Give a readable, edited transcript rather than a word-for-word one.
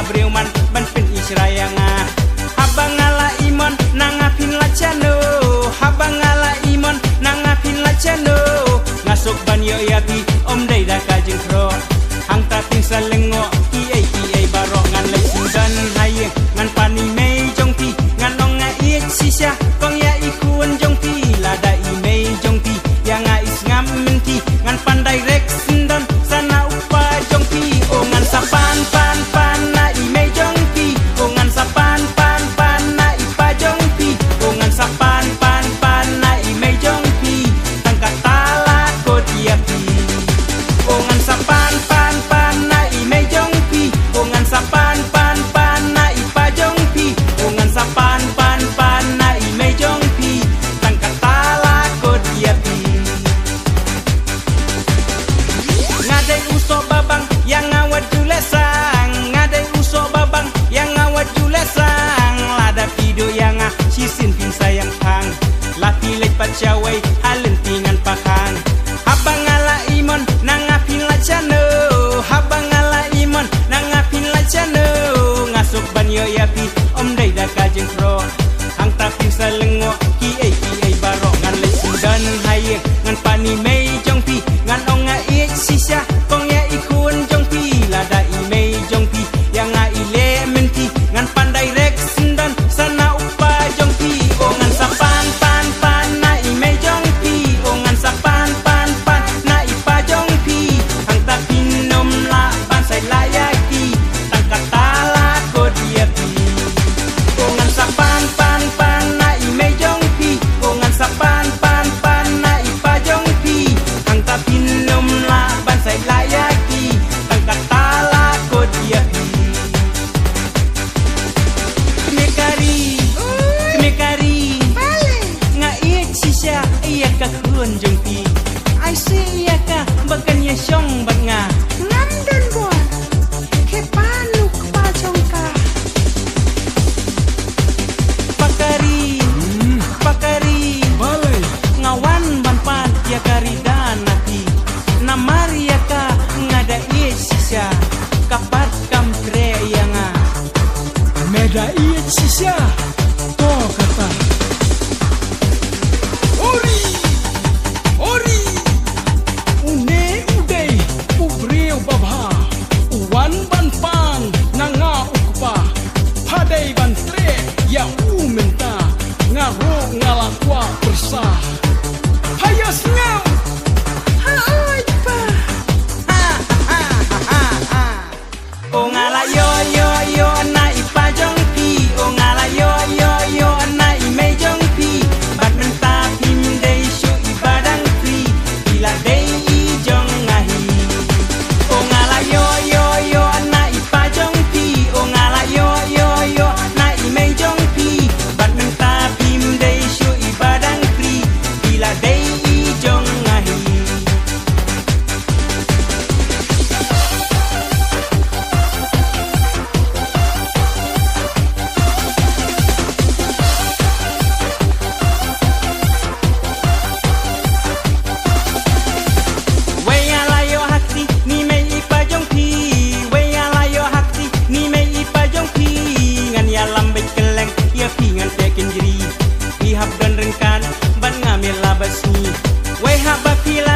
breuman ban pen israyanga habangala imon nangapin lacano habangala imon nangapin lacano ngasuk ban yo yapi om dai da kajeng kro hang taping salengo ai barok ngan lai singdan hayeng ngan pani mei jong pi ngan ong nga iet sisya kong ya ikun jong pi lada i mei jong pi yang nga is ngam menti ngan pandai rek sindon sana upa jong pi o ngan sapan pan na i mei jong pi o ngan sapan pan na i pa jong pi o ngan sapan pan na i mei jong pi tangka tala ko dia pi o ngan sapan pan na i mei jong pi o ngan sapan pan na i pa jong pi o ngan sapan pan na i mei jong pi tangka tala ko dia pi ngadai uso babang yang ngawat julesang ngadai uso babang yang ngawat julesang lada pido yang sisin pin sayang hang lapi lek pacawai halentingan pakang habangala imon nangapin lacano habangala imon nangapin lacano ngasuk ban yo yapi om dai da kajeng kro hang taping salengo ki ai barok ngan lek sundan hayeng ngan pani mei jong pi ngan ong nga iet sisya kong ya ikun jong pi lada i mei jong pi yang nga ile menti ngan pandai rek sundan sana upa jong pi o ngan sapan pan na i mei jong pi o ngan sapan pan na i pa jong pi hang tapin nom la ban sai layaki tangka tala ko dia pi o ngan sapan pan na i mei jong pi o ngan sapan pan na i pa jong pi hang tapin nom la ban sai layaki tangka tala ko dia pi kemekari nga iet sisya iya ka kun jong pi ai si iya ka bagan ya syong bat nga London boy, ke panuk pajongka. pakari Balay, ngawan ban pan ya karidan nati namari ya ka ngada iet sisya kapat kam kre yang nga meda iet sisya. To kata. Ori, ori. Une udai, ubreu babha. Uwan ban pan, nanga ukpa. Padai ban tre, ya umenta. Ngaro ngalakwa persah. Hayas ngau. Haoi pa, o ngala yo na ipa jong pi o ngala yo na i mei jong pi bat menta pim dei shu ibadang pi bila dei i jong ngahi o ngala yo na ipa jong pi o ngala yo na i mei jong pi bat menta pim dei shu ibadang pi bila dei i jong ngahi Weyalayo hakti ni mei ipa jong pi Weyalayo hakti ni mei ipa jong pi ngan ya lambai keleng ya pi ngan pekin jeri ihap dan rengkan ban ngamil labas ni Wey haba pila